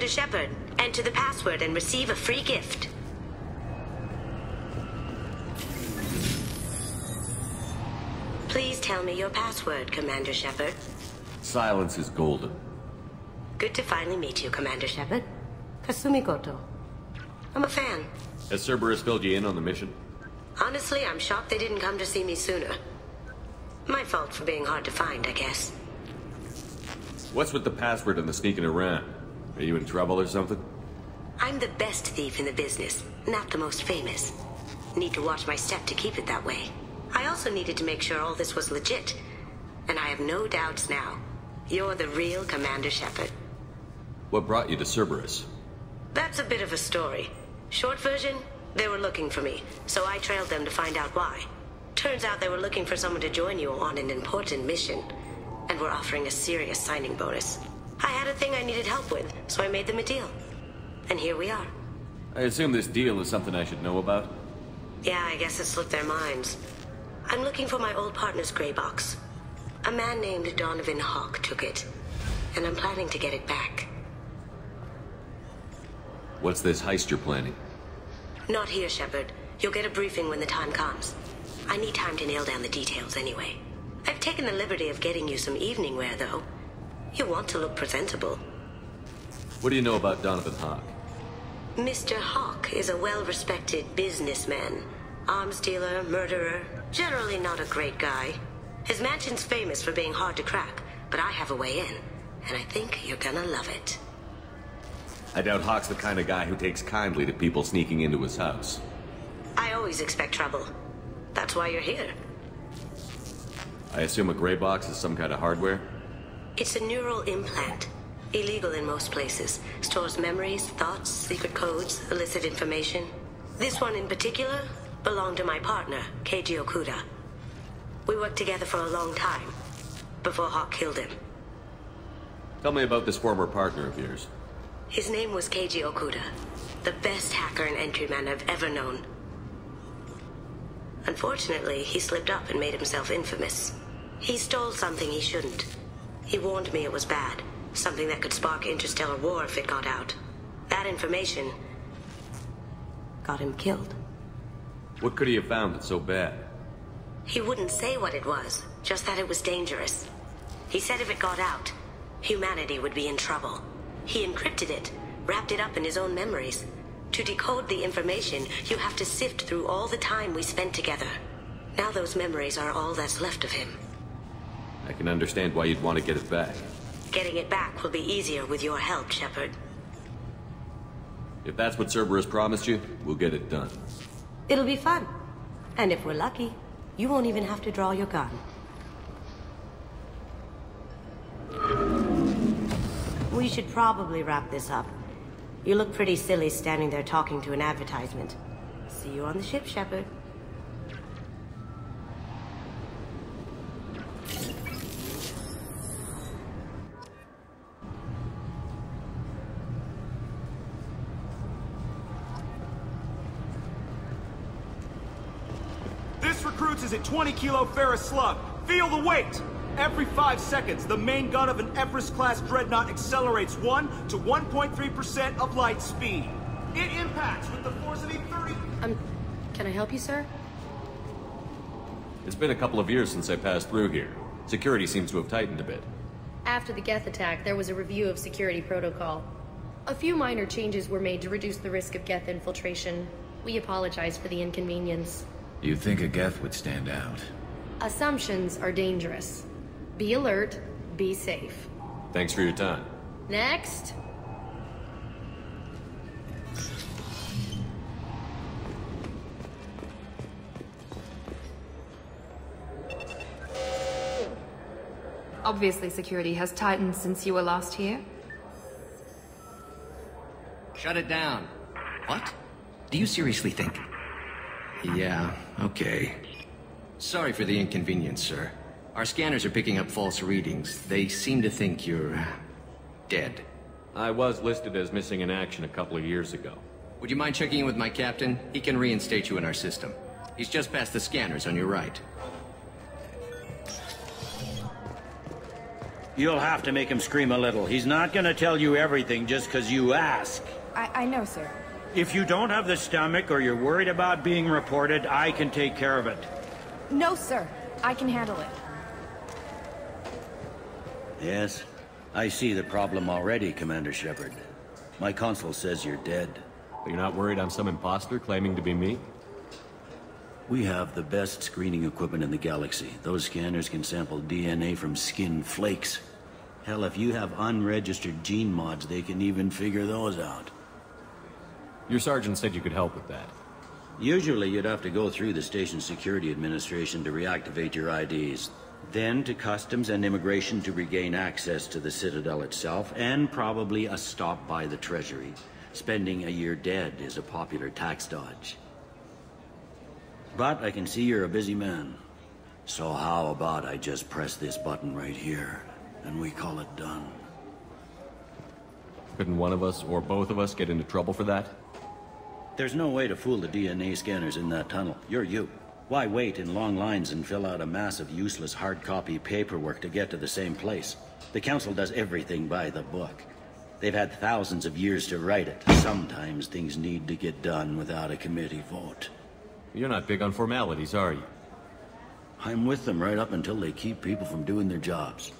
Commander Shepard. Enter the password and receive a free gift. Please tell me your password, Commander Shepard. Silence is golden. Good to finally meet you, Commander Shepard. Kasumi Goto. I'm a fan. Has Cerberus filled you in on the mission? Honestly, I'm shocked they didn't come to see me sooner. My fault for being hard to find, I guess. What's with the password and the sneaking around? Are you in trouble or something? I'm the best thief in the business, not the most famous. Need to watch my step to keep it that way. I also needed to make sure all this was legit. And I have no doubts now. You're the real Commander Shepard. What brought you to Cerberus? That's a bit of a story. Short version, they were looking for me, so I trailed them to find out why. Turns out they were looking for someone to join you on an important mission, and were offering a serious signing bonus. I had a thing I needed help with, so I made them a deal. And here we are. I assume this deal is something I should know about? Yeah, I guess it slipped their minds. I'm looking for my old partner's gray box. A man named Donovan Hawk took it, and I'm planning to get it back. What's this heist you're planning? Not here, Shepard. You'll get a briefing when the time comes. I need time to nail down the details anyway. I've taken the liberty of getting you some evening wear, though. You want to look presentable. What do you know about Donovan Hawk? Mr. Hawk is a well-respected businessman. Arms dealer, murderer, generally not a great guy. His mansion's famous for being hard to crack, but I have a way in, and I think you're gonna love it. I doubt Hawk's the kind of guy who takes kindly to people sneaking into his house. I always expect trouble. That's why you're here. I assume a gray box is some kind of hardware? It's a neural implant. Illegal in most places. Stores memories, thoughts, secret codes, illicit information. This one in particular belonged to my partner, Keiji Okuda. We worked together for a long time, before Hawk killed him. Tell me about this former partner of yours. His name was Keiji Okuda, the best hacker and entryman I've ever known. Unfortunately, he slipped up and made himself infamous. He stole something he shouldn't. He warned me it was bad, something that could spark interstellar war if it got out. That information got him killed. What could he have found that's so bad? He wouldn't say what it was, just that it was dangerous. He said if it got out, humanity would be in trouble. He encrypted it, wrapped it up in his own memories. To decode the information, you have to sift through all the time we spent together. Now those memories are all that's left of him. I can understand why you'd want to get it back. Getting it back will be easier with your help, Shepard. If that's what Cerberus promised you, we'll get it done. It'll be fun. And if we're lucky, you won't even have to draw your gun. We should probably wrap this up. You look pretty silly standing there talking to an advertisement. See you on the ship, Shepard. This recruits is a 20-kilo ferrous slug. Feel the weight! Every 5 seconds, the main gun of an Everest-class dreadnought accelerates 1 to 1.3% of light speed. It impacts with the force of a 30... Can I help you, sir? It's been a couple of years since I passed through here. Security seems to have tightened a bit. After the Geth attack, there was a review of security protocol. A few minor changes were made to reduce the risk of Geth infiltration. We apologize for the inconvenience. You'd think a Geth would stand out. Assumptions are dangerous. Be alert, be safe. Thanks for your time. Next. Obviously, security has tightened since you were last here. Shut it down. What? Do you seriously think? Yeah, okay. Sorry for the inconvenience, sir. Our scanners are picking up false readings. They seem to think you're... dead. I was listed as missing in action a couple of years ago. Would you mind checking in with my captain? He can reinstate you in our system. He's just past the scanners on your right. You'll have to make him scream a little. He's not gonna tell you everything just because you ask. I know, sir. If you don't have the stomach or you're worried about being reported, I can take care of it. No, sir. I can handle it. Yes, I see the problem already, Commander Shepard. My consul says you're dead. But you're not worried I'm some imposter claiming to be me? We have the best screening equipment in the galaxy. Those scanners can sample DNA from skin flakes. Hell, if you have unregistered gene mods, they can even figure those out. Your sergeant said you could help with that. Usually you'd have to go through the station security administration to reactivate your IDs. Then to Customs and Immigration to regain access to the Citadel itself, and probably a stop by the Treasury. Spending a year dead is a popular tax dodge. But I can see you're a busy man. So how about I just press this button right here, and we call it done? Couldn't one of us, or both of us, get into trouble for that? There's no way to fool the DNA scanners in that tunnel. You're you. Why wait in long lines and fill out a massive useless hard copy paperwork to get to the same place? The Council does everything by the book. They've had thousands of years to write it. Sometimes things need to get done without a committee vote. You're not big on formalities, are you? I'm with them right up until they keep people from doing their jobs.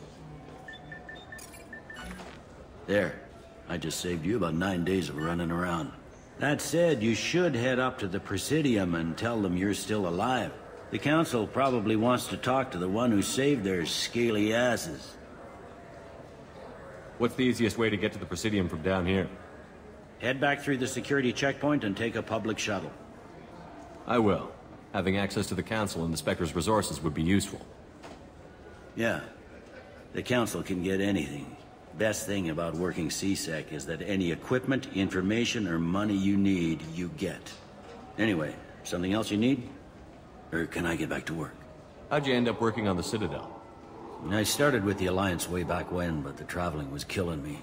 There. I just saved you about 9 days of running around. That said, you should head up to the Presidium and tell them you're still alive. The Council probably wants to talk to the one who saved their scaly asses. What's the easiest way to get to the Presidium from down here? Head back through the security checkpoint and take a public shuttle. I will. Having access to the Council and the Spectre's resources would be useful. Yeah. The Council can get anything. Best thing about working CSEC is that any equipment, information, or money you need, you get. Anyway, something else you need? Or can I get back to work? How'd you end up working on the Citadel? I started with the Alliance way back when, but the traveling was killing me.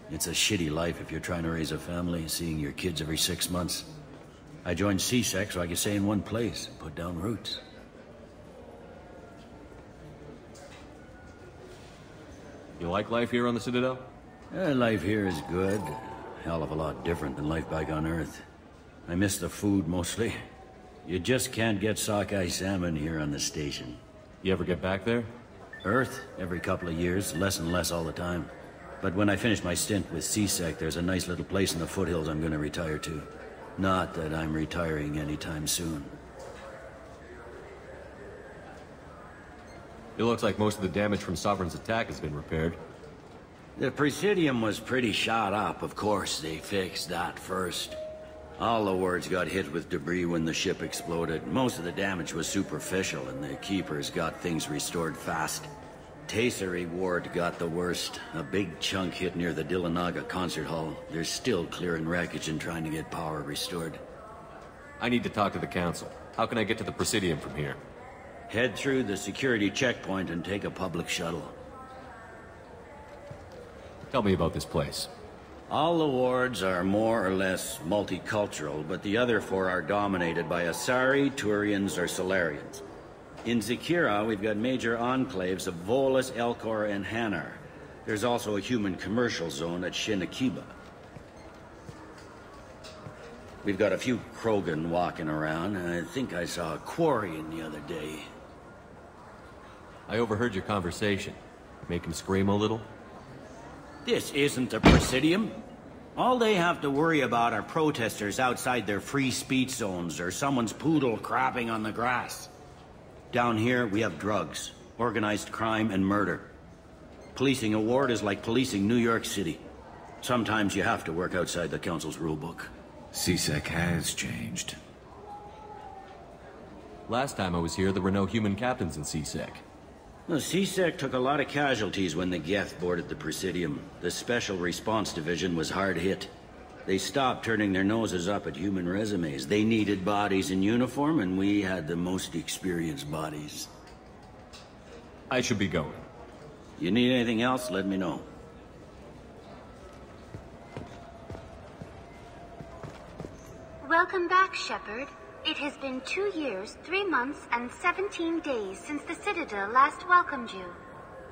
It's a shitty life if you're trying to raise a family, seeing your kids every 6 months. I joined CSEC so I could stay in one place and put down roots. You like life here on the Citadel? Life here is good. Hell of a lot different than life back on Earth. I miss the food, mostly. You just can't get sockeye salmon here on the station. You ever get back there? Earth, every couple of years, less and less all the time. But when I finish my stint with CSEC, there's a nice little place in the foothills I'm gonna retire to. Not that I'm retiring anytime soon. It looks like most of the damage from Sovereign's attack has been repaired. The Presidium was pretty shot up, of course. They fixed that first. All the wards got hit with debris when the ship exploded. Most of the damage was superficial, and the Keepers got things restored fast. Tasery Ward got the worst. A big chunk hit near the Dillanaga concert hall. They're still clearing wreckage and trying to get power restored. I need to talk to the Council. How can I get to the Presidium from here? Head through the security checkpoint and take a public shuttle. Tell me about this place. All the wards are more or less multicultural, but the other 4 are dominated by Asari, Turians, or Solarians. In Zakira, we've got major enclaves of Volus, Elcor, and Hanar. There's also a human commercial zone at Shinakiba. We've got a few Krogan walking around, and I think I saw a Quarian the other day. I overheard your conversation. Make him scream a little? This isn't the Presidium. All they have to worry about are protesters outside their free speech zones or someone's poodle crapping on the grass. Down here, we have drugs, organized crime, and murder. Policing a ward is like policing New York City. Sometimes you have to work outside the Council's rulebook. CSEC has changed. Last time I was here, there were no human captains in CSEC. Well, CSEC took a lot of casualties when the Geth boarded the Presidium. The Special Response Division was hard hit. They stopped turning their noses up at human resumes. They needed bodies in uniform, and we had the most experienced bodies. I should be going. You need anything else, let me know. Welcome back, Shepard. It has been 2 years, 3 months, and 17 days since the Citadel last welcomed you.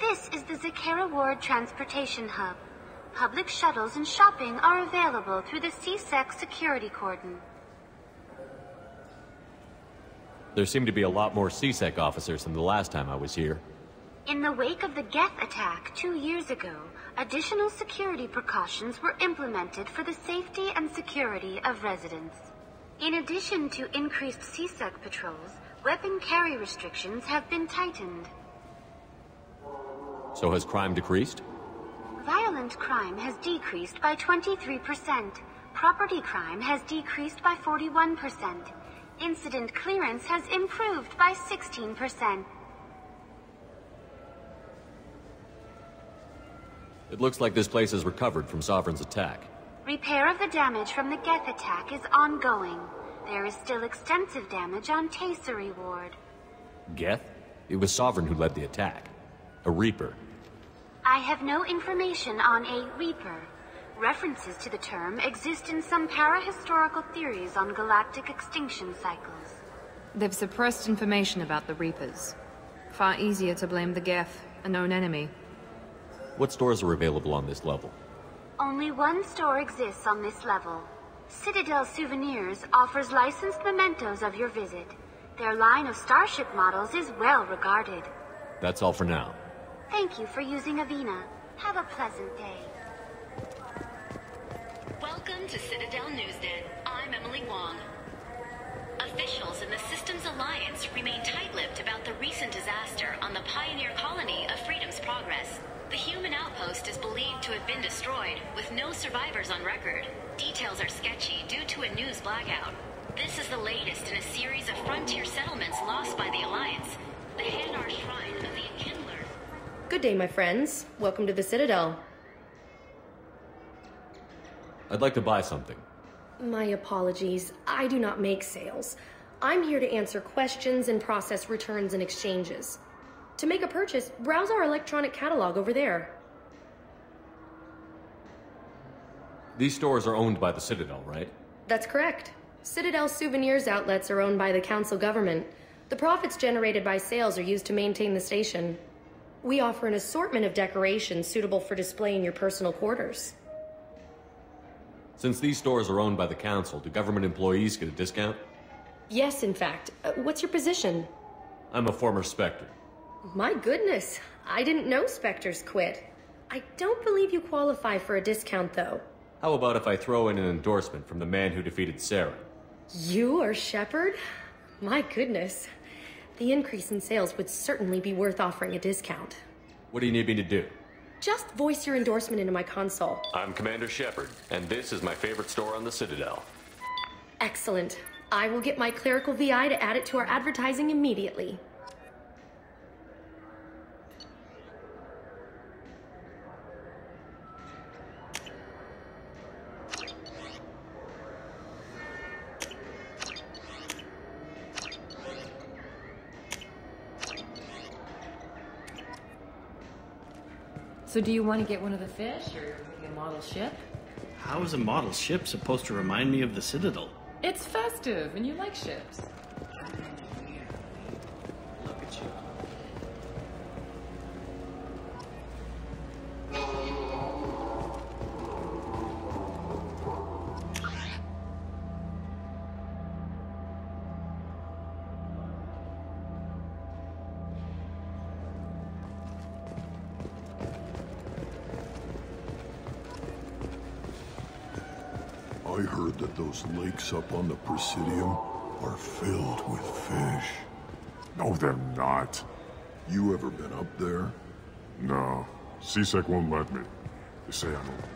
This is the Zakera Ward Transportation Hub. Public shuttles and shopping are available through the CSEC security cordon. There seem to be a lot more CSEC officers than the last time I was here. In the wake of the Geth attack 2 years ago, additional security precautions were implemented for the safety and security of residents. In addition to increased CSEC patrols, weapon carry restrictions have been tightened. So has crime decreased? Violent crime has decreased by 23%. Property crime has decreased by 41%. Incident clearance has improved by 16%. It looks like this place has recovered from Sovereign's attack. Repair of the damage from the Geth attack is ongoing. There is still extensive damage on Tasery Ward. Geth? It was Sovereign who led the attack. A Reaper. I have no information on a Reaper. References to the term exist in some parahistorical theories on galactic extinction cycles. They've suppressed information about the Reapers. Far easier to blame the Geth, a known enemy. What stores are available on this level? Only one store exists on this level. Citadel Souvenirs offers licensed mementos of your visit. Their line of starship models is well regarded. That's all for now. Thank you for using Avina. Have a pleasant day. Welcome to Citadel Newsnet. I'm Emily Wong. Officials in the Systems Alliance remain tight-lipped about the recent disaster on the pioneer colony of Freedom's Progress. The human outpost is believed to have been destroyed, with no survivors on record. Details are sketchy due to a news blackout. This is the latest in a series of frontier settlements lost by the Alliance. The Hanar Shrine of the Enkindler. Good day, my friends. Welcome to the Citadel. I'd like to buy something. My apologies. I do not make sales. I'm here to answer questions and process returns and exchanges. To make a purchase, browse our electronic catalog over there. These stores are owned by the Citadel, right? That's correct. Citadel Souvenirs outlets are owned by the Council government. The profits generated by sales are used to maintain the station. We offer an assortment of decorations suitable for display in your personal quarters. Since these stores are owned by the Council, do government employees get a discount? Yes, in fact. What's your position? I'm a former Spectre. My goodness, I didn't know Spectres quit. I don't believe you qualify for a discount, though. How about if I throw in an endorsement from the man who defeated Sarah? You are Shepard? My goodness. The increase in sales would certainly be worth offering a discount. What do you need me to do? Just voice your endorsement into my console. I'm Commander Shepard, and this is my favorite store on the Citadel. Excellent. I will get my clerical VI to add it to our advertising immediately. So do you want to get one of the fish, or a model ship? How is a model ship supposed to remind me of the Citadel? It's festive, and you like ships. Look at you. I heard that those lakes up on the Presidium are filled with fish. No, they're not. You ever been up there? No. CSEC won't let me. They say I'm a...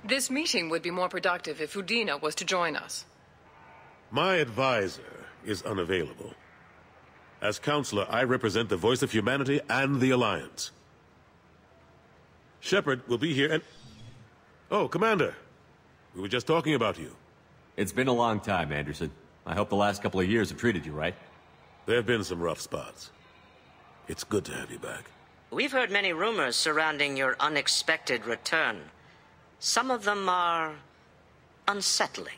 This meeting would be more productive if Udina was to join us. My advisor is unavailable. As counselor, I represent the voice of humanity and the Alliance. Shepard will be here and... Oh, Commander. We were just talking about you. It's been a long time, Anderson. I hope the last couple of years have treated you right. There have been some rough spots. It's good to have you back. We've heard many rumors surrounding your unexpected return. Some of them are unsettling.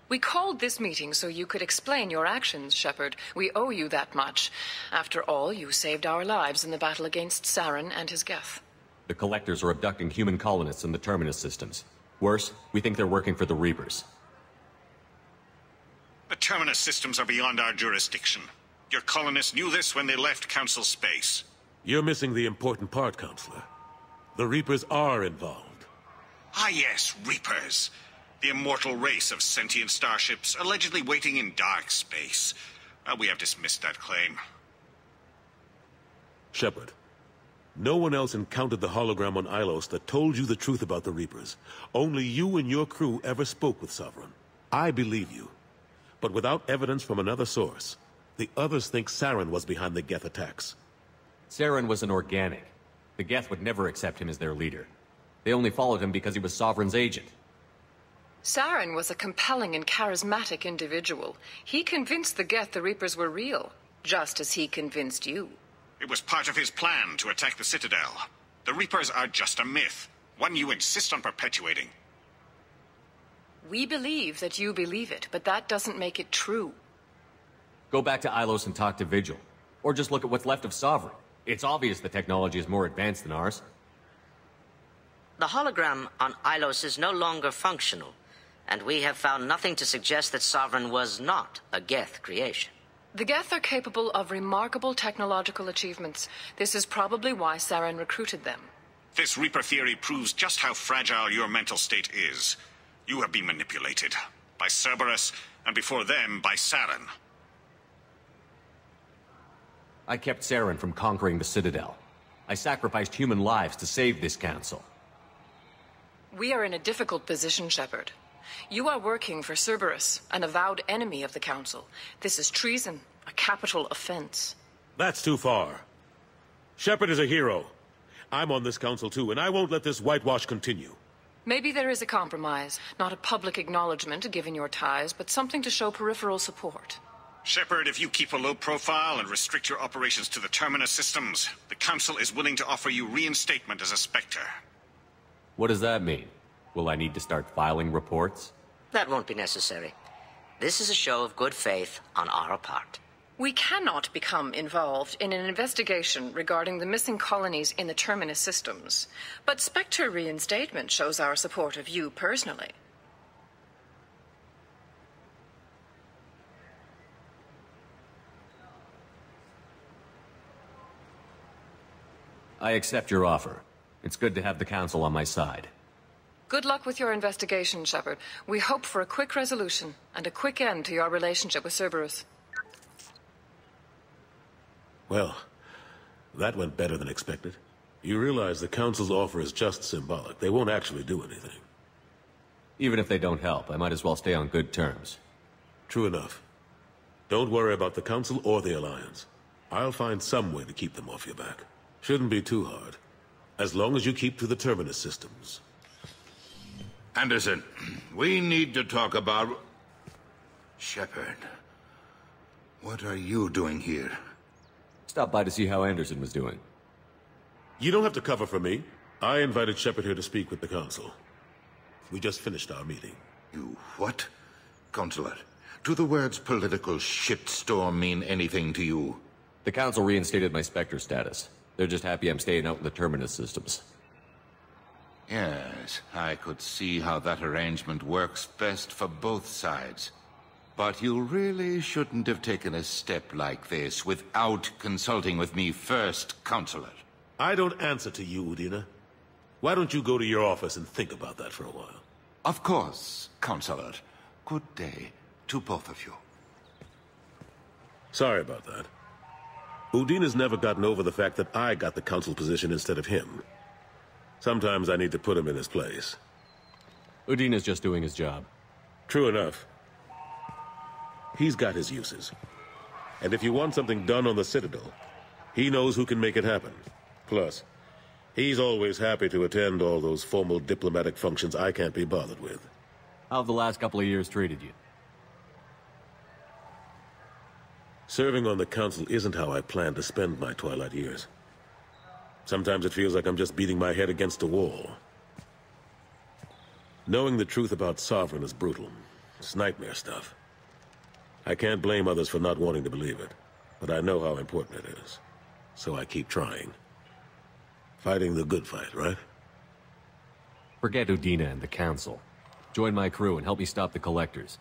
We called this meeting so you could explain your actions, Shepard. We owe you that much. After all, you saved our lives in the battle against Saren and his Geth. The Collectors are abducting human colonists in the Terminus systems. Worse, we think they're working for the Reapers. The Terminus systems are beyond our jurisdiction. Your colonists knew this when they left Council space. You're missing the important part, Counselor. The Reapers are involved. Ah yes, Reapers. The immortal race of sentient starships allegedly waiting in dark space. We have dismissed that claim. Shepard, no one else encountered the hologram on Ilos that told you the truth about the Reapers. Only you and your crew ever spoke with Sovereign. I believe you. But without evidence from another source, the others think Saren was behind the Geth attacks. Saren was an organic. The Geth would never accept him as their leader. They only followed him because he was Sovereign's agent. Saren was a compelling and charismatic individual. He convinced the Geth the Reapers were real, just as he convinced you. It was part of his plan to attack the Citadel. The Reapers are just a myth, one you insist on perpetuating. We believe that you believe it, but that doesn't make it true. Go back to Ilos and talk to Vigil. Or just look at what's left of Sovereign. It's obvious the technology is more advanced than ours. The hologram on Ilos is no longer functional, and we have found nothing to suggest that Sovereign was not a Geth creation. The Geth are capable of remarkable technological achievements. This is probably why Saren recruited them. This Reaper theory proves just how fragile your mental state is. You have been manipulated. By Cerberus, and before them, by Saren. I kept Saren from conquering the Citadel. I sacrificed human lives to save this council. We are in a difficult position, Shepard. You are working for Cerberus, an avowed enemy of the Council. This is treason, a capital offense. That's too far. Shepard is a hero. I'm on this council too, and I won't let this whitewash continue. Maybe there is a compromise. Not a public acknowledgement given your ties, but something to show peripheral support. Shepard, if you keep a low profile and restrict your operations to the Terminus systems, the Council is willing to offer you reinstatement as a Spectre. What does that mean? Will I need to start filing reports? That won't be necessary. This is a show of good faith on our part. We cannot become involved in an investigation regarding the missing colonies in the Terminus systems, but Spectre reinstatement shows our support of you personally. I accept your offer. It's good to have the Council on my side. Good luck with your investigation, Shepard. We hope for a quick resolution and a quick end to your relationship with Cerberus. Well, that went better than expected. You realize the Council's offer is just symbolic. They won't actually do anything. Even if they don't help, I might as well stay on good terms. True enough. Don't worry about the Council or the Alliance. I'll find some way to keep them off your back. Shouldn't be too hard. As long as you keep to the Terminus systems. Anderson, we need to talk about... Shepard, what are you doing here? Stopped by to see how Anderson was doing. You don't have to cover for me. I invited Shepard here to speak with the Council. We just finished our meeting. You what? Consular, do the words political shitstorm mean anything to you? The Council reinstated my Spectre status. They're just happy I'm staying out in the Terminus systems. Yes, I could see how that arrangement works best for both sides. But you really shouldn't have taken a step like this without consulting with me first, Counselor. I don't answer to you, Udina. Why don't you go to your office and think about that for a while? Of course, Counselor. Good day to both of you. Sorry about that. Udina's never gotten over the fact that I got the Council position instead of him. Sometimes I need to put him in his place. Udina's just doing his job. True enough. He's got his uses. And if you want something done on the Citadel, he knows who can make it happen. Plus, He's always happy to attend all those formal diplomatic functions I can't be bothered with. How have the last couple of years treated you? Serving on the Council isn't how I plan to spend my twilight years. Sometimes it feels like I'm just beating my head against a wall. Knowing the truth about Sovereign is brutal. It's nightmare stuff. I can't blame others for not wanting to believe it, but I know how important it is. So I keep trying. Fighting the good fight, right? Forget Udina and the Council. Join my crew and help me stop the Collectors.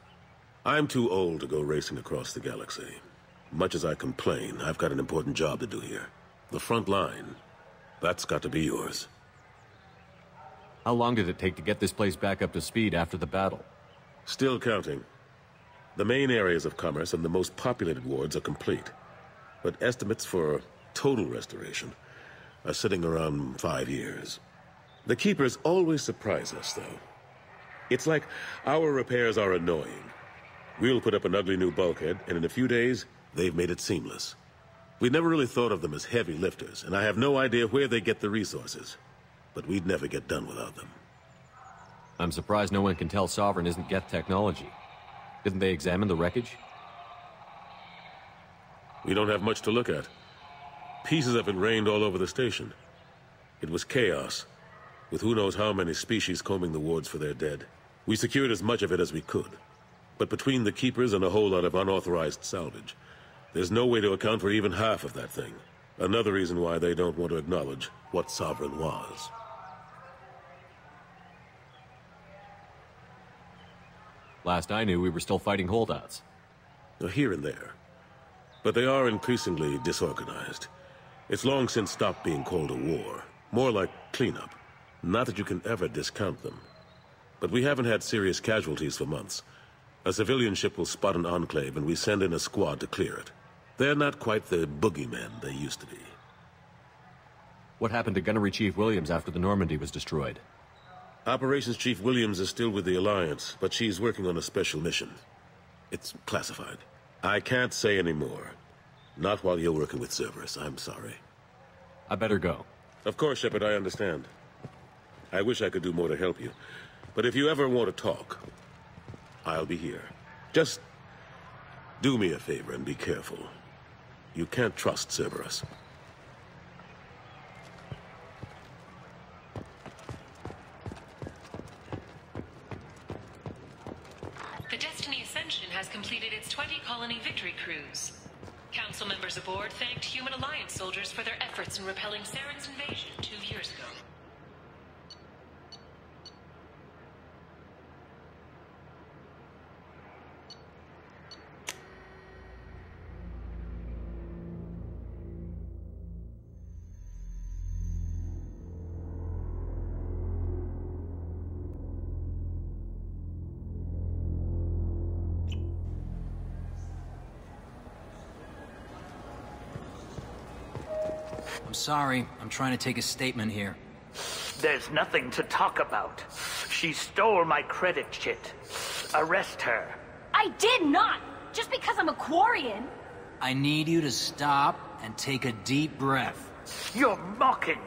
I'm too old to go racing across the galaxy. Much as I complain, I've got an important job to do here. The front line. That's got to be yours. How long did it take to get this place back up to speed after the battle? Still counting. The main areas of commerce and the most populated wards are complete. But estimates for total restoration are sitting around 5 years. The Keepers always surprise us, though. It's like our repairs are annoying. We'll put up an ugly new bulkhead, and in a few days, they've made it seamless. We never really thought of them as heavy lifters, and I have no idea where they get the resources. But we'd never get done without them. I'm surprised no one can tell Sovereign isn't Geth technology. Didn't they examine the wreckage? We don't have much to look at. Pieces of it rained all over the station. It was chaos, with who knows how many species combing the wards for their dead. We secured as much of it as we could. But between the Keepers and a whole lot of unauthorized salvage, there's no way to account for even half of that thing. Another reason why they don't want to acknowledge what Sovereign was. Last I knew, we were still fighting holdouts. Here and there. But they are increasingly disorganized. It's long since stopped being called a war. More like cleanup. Not that you can ever discount them. But we haven't had serious casualties for months. A civilian ship will spot an enclave and we send in a squad to clear it. They're not quite the boogeymen they used to be. What happened to Gunnery Chief Williams after the Normandy was destroyed? Operations Chief Williams is still with the Alliance, but she's working on a special mission. It's classified. I can't say any more. Not while you're working with Cerberus, I'm sorry. I better go. Of course, Shepard, I understand. I wish I could do more to help you. But if you ever want to talk, I'll be here. Just do me a favor and be careful. You can't trust Cerberus. The Destiny Ascension has completed its 20-colony victory cruise. Council members aboard thanked Human Alliance soldiers for their efforts in repelling Saren's invasion 2 years ago. I'm sorry. I'm trying to take a statement here. There's nothing to talk about. She stole my credit chit. Arrest her. I did not! Just because I'm a Quarian! I need you to stop and take a deep breath. You're mocking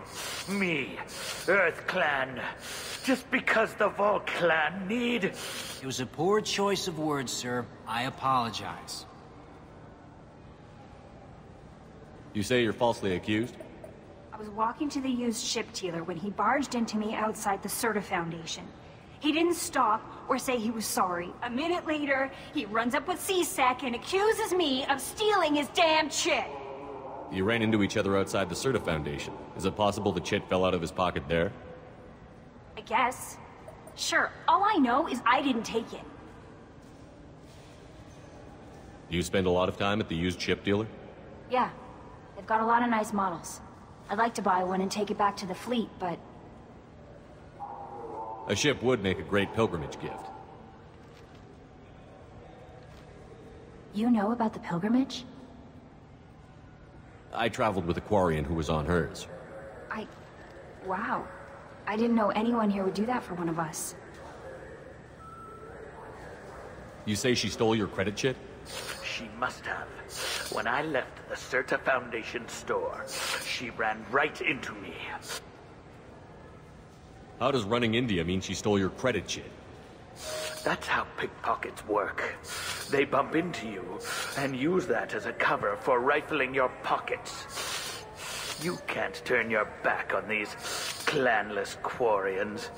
me, Earth Clan. Just because the Vol Clan need... It was a poor choice of words, sir. I apologize. You say you're falsely accused? I was walking to the used ship dealer when he barged into me outside the Certa Foundation. He didn't stop or say he was sorry. A minute later, he runs up with C-Sec and accuses me of stealing his damn chit. You ran into each other outside the Certa Foundation. Is it possible the chit fell out of his pocket there? I guess. Sure, all I know is I didn't take it. Do you spend a lot of time at the used ship dealer? Yeah, they've got a lot of nice models. I'd like to buy one and take it back to the fleet, but... A ship would make a great pilgrimage gift. You know about the pilgrimage? I traveled with a Quarian who was on hers. Wow. I didn't know anyone here would do that for one of us. You say she stole your credit chit? She must have. When I left the Certa Foundation store, she ran right into me. How does running India mean she stole your credit chit? That's how pickpockets work. They bump into you and use that as a cover for rifling your pockets. You can't turn your back on these clanless Quarians.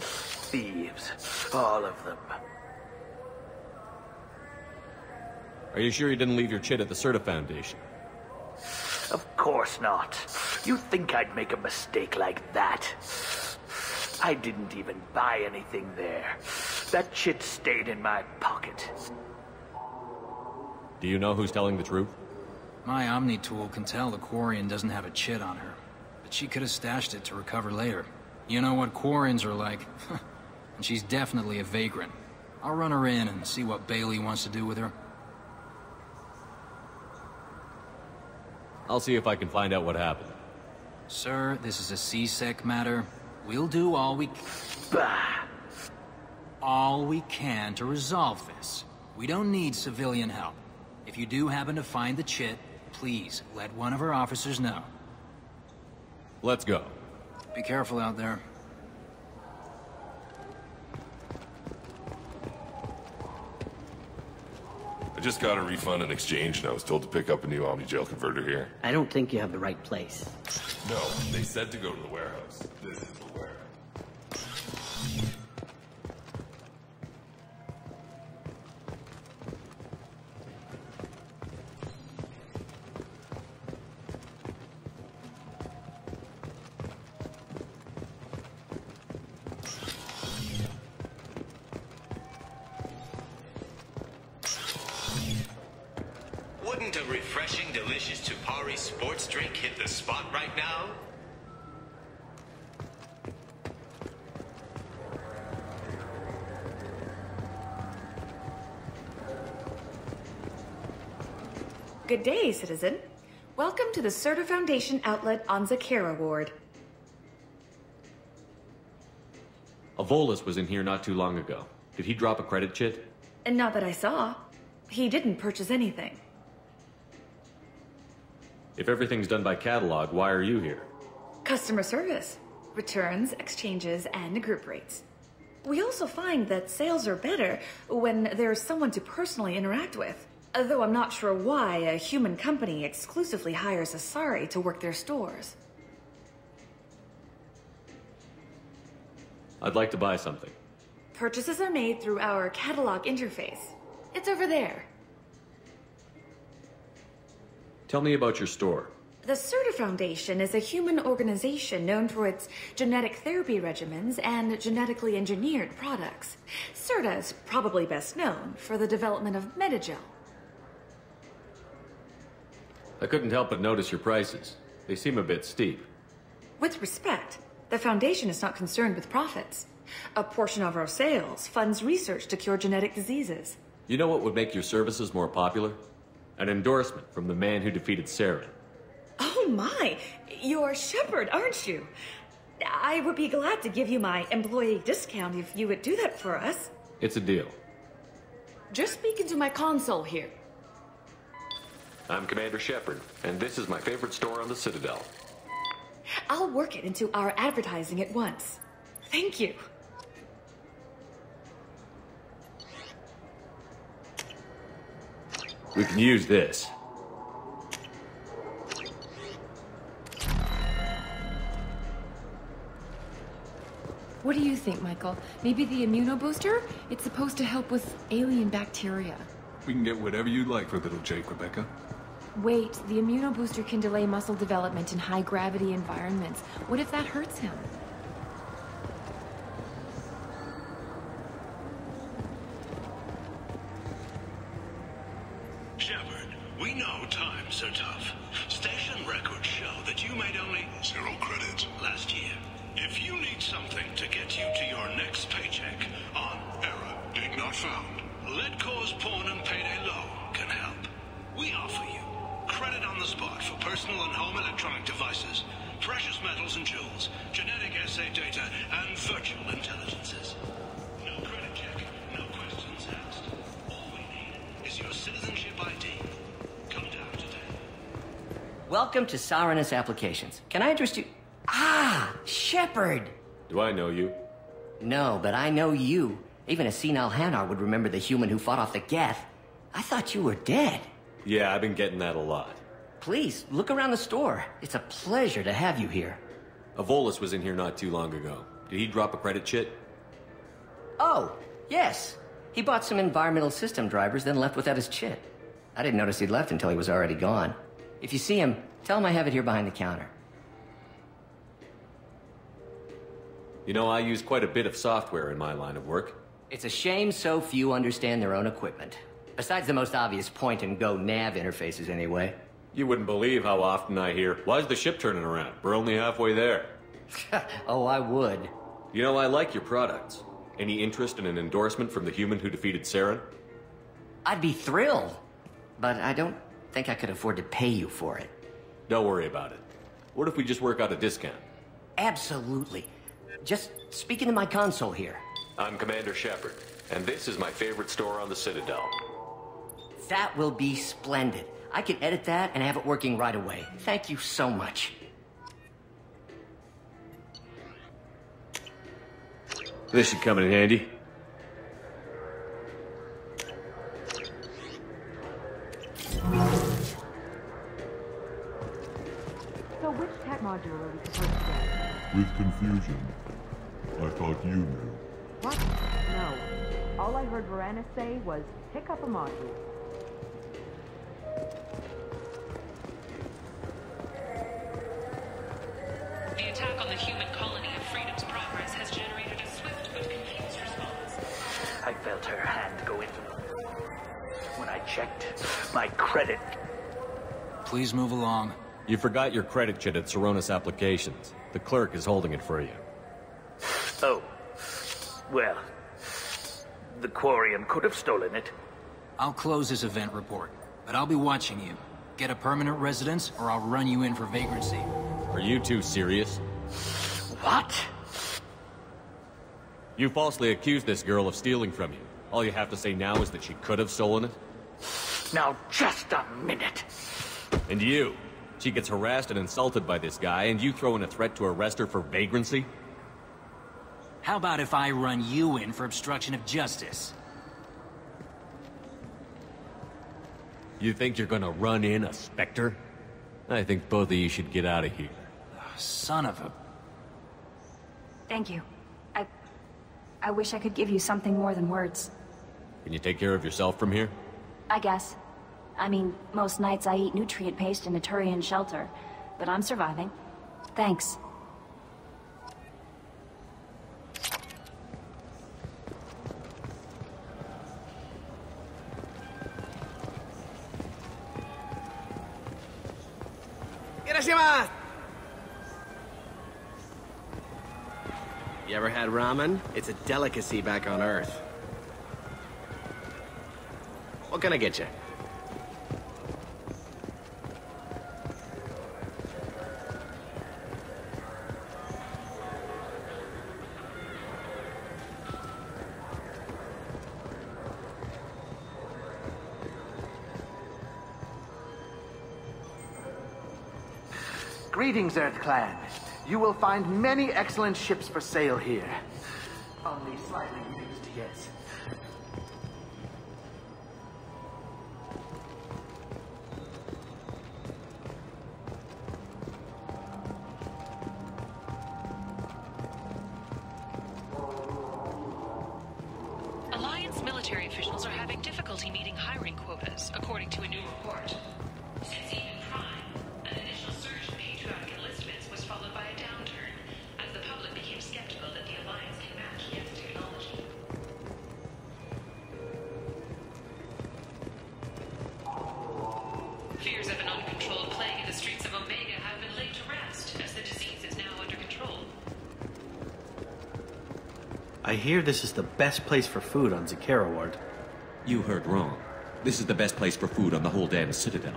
Thieves. All of them. Are you sure you didn't leave your chit at the Serta Foundation? Of course not. You think I'd make a mistake like that? I didn't even buy anything there. That chit stayed in my pocket. Do you know who's telling the truth? My Omni tool can tell the Quarian doesn't have a chit on her, but she could have stashed it to recover later. You know what Quarians are like, and she's definitely a vagrant. I'll run her in and see what Bailey wants to do with her. I'll see if I can find out what happened. Sir, this is a C-Sec matter. We'll do all we can to resolve this. We don't need civilian help. If you do happen to find the chit, please let one of our officers know. Let's go. Be careful out there. I just got a refund and exchange, and I was told to pick up a new Omni-Gel converter here. I don't think you have the right place. No, they said to go to the warehouse. This is the warehouse. Wouldn't a refreshing, delicious Tupari sports drink hit the spot right now? Good day, citizen. Welcome to the Serta Foundation outlet on Zakera Ward. Avolis was in here not too long ago. Did he drop a credit chit? And not that I saw. He didn't purchase anything. If everything's done by catalog, why are you here? Customer service. Returns, exchanges, and group rates. We also find that sales are better when there's someone to personally interact with. Though I'm not sure why a human company exclusively hires Asari to work their stores. I'd like to buy something. Purchases are made through our catalog interface. It's over there. Tell me about your store. The Serta Foundation is a human organization known for its genetic therapy regimens and genetically engineered products. Serta is probably best known for the development of Metagel. I couldn't help but notice your prices. They seem a bit steep. With respect, the Foundation is not concerned with profits. A portion of our sales funds research to cure genetic diseases. You know what would make your services more popular? An endorsement from the man who defeated Saren. Oh my! You're Shepard, aren't you? I would be glad to give you my employee discount if you would do that for us. It's a deal. Just speak into my console here. I'm Commander Shepard, and this is my favorite store on the Citadel. I'll work it into our advertising at once. Thank you. We can use this. What do you think, Michael? Maybe the immunobooster? It's supposed to help with alien bacteria. We can get whatever you like for little Jake, Rebecca. Wait, the immunobooster can delay muscle development in high-gravity environments. What if that hurts him? Shepard, we know times are tough. Station records show that you made only 0 credits last year. If you need something to get you to your next paycheck on error, dig not found, Let Cause Pawn and Payday Low can help. We offer you credit on the spot for personal and home electronic devices, precious metals and jewels, genetic assay data, and virtual intelligences. No credit check, no questions asked. All we need is your citizenship ID. Come down today. Welcome to Saranus Applications. Can I interest you? Ah, Shepard! Do I know you? No, but I know you. Even a senile Hanar would remember the human who fought off the Geth. I thought you were dead. Yeah, I've been getting that a lot. Please, look around the store. It's a pleasure to have you here. Avolis was in here not too long ago. Did he drop a credit chit? Oh, yes. He bought some environmental system drivers, then left without his chit. I didn't notice he'd left until he was already gone. If you see him, tell him I have it here behind the counter. You know, I use quite a bit of software in my line of work. It's a shame so few understand their own equipment. Besides the most obvious point-and-go nav interfaces, anyway. You wouldn't believe how often I hear, "Why's the ship turning around? We're only halfway there." Oh, I would. You know, I like your products. Any interest in an endorsement from the human who defeated Saren? I'd be thrilled. But I don't think I could afford to pay you for it. Don't worry about it. What if we just work out a discount? Absolutely. Just speak into my console here. I'm Commander Shepard, and this is my favorite store on the Citadel. That will be splendid. I can edit that and have it working right away. Thank you so much. This should come in handy. So which tech module are we supposed to get? With confusion. I thought you knew. What? No. All I heard Varanus say was, pick up a module. The attack on the human colony of Freedom's Progress has generated a swift but confused response. I felt her hand go into them. When I checked, my credit... Please move along. You forgot your credit chit at Saronis Applications. The clerk is holding it for you. Oh. Well, the Quarian could have stolen it. I'll close this event report, but I'll be watching you. Get a permanent residence, or I'll run you in for vagrancy. Are you two serious? What? You falsely accused this girl of stealing from you. All you have to say now is that she could have stolen it? Now, just a minute. And you? She gets harassed and insulted by this guy, and you throw in a threat to arrest her for vagrancy? How about if I run you in for obstruction of justice? You think you're gonna run in a Spectre? I think both of you should get out of here. Son of a... Thank you. I wish I could give you something more than words. Can you take care of yourself from here? I guess. I mean, most nights I eat nutrient paste in a Turian shelter, but I'm surviving. Thanks. You ever had ramen? It's a delicacy back on Earth. What can I get you? Greetings, Earth Clan. You will find many excellent ships for sale here. Only slightly used, yes. Alliance military officials are having difficulty meeting hiring quotas, according to a new report. Since even Prime, an initial surge in patriotic enlistments was followed by a downturn, as the public became skeptical that the Alliance can match Geth technology. Fears of an uncontrolled plague in the streets of Omega have been laid to rest, as the disease is now under control. I hear this is the best place for food on Zakera Ward. You heard wrong. This is the best place for food on the whole damn Citadel.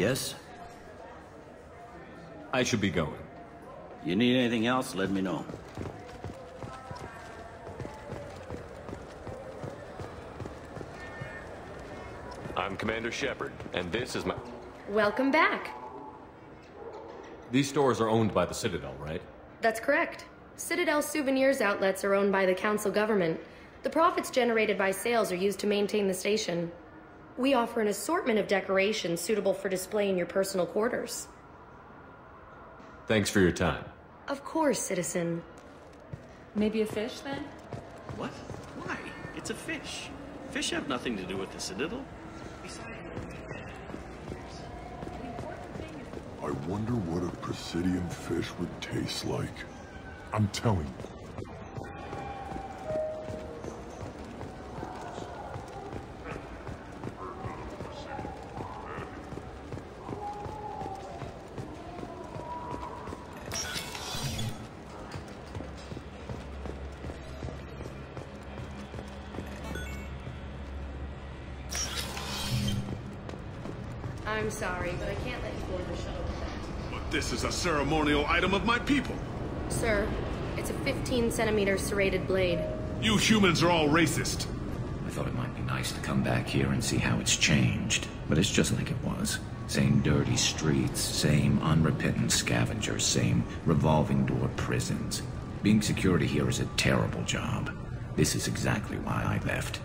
Yes? I should be going. You need anything else, let me know. I'm Commander Shepard, and this is my... Welcome back. These stores are owned by the Citadel, right? That's correct. Citadel souvenirs outlets are owned by the council government. The profits generated by sales are used to maintain the station. We offer an assortment of decorations suitable for display in your personal quarters. Thanks for your time. Of course, citizen. Maybe a fish, then? What? Why? It's a fish. Fish have nothing to do with the Citadel. I wonder what a Presidium fish would taste like. I'm telling you. I'm sorry, but I can't let you board the shuttle with that. But this is a ceremonial item of my people. Sir, it's a 15-centimeter serrated blade. You humans are all racist. I thought it might be nice to come back here and see how it's changed. But it's just like it was. Same dirty streets, same unrepentant scavengers, same revolving door prisons. Being security here is a terrible job. This is exactly why I left.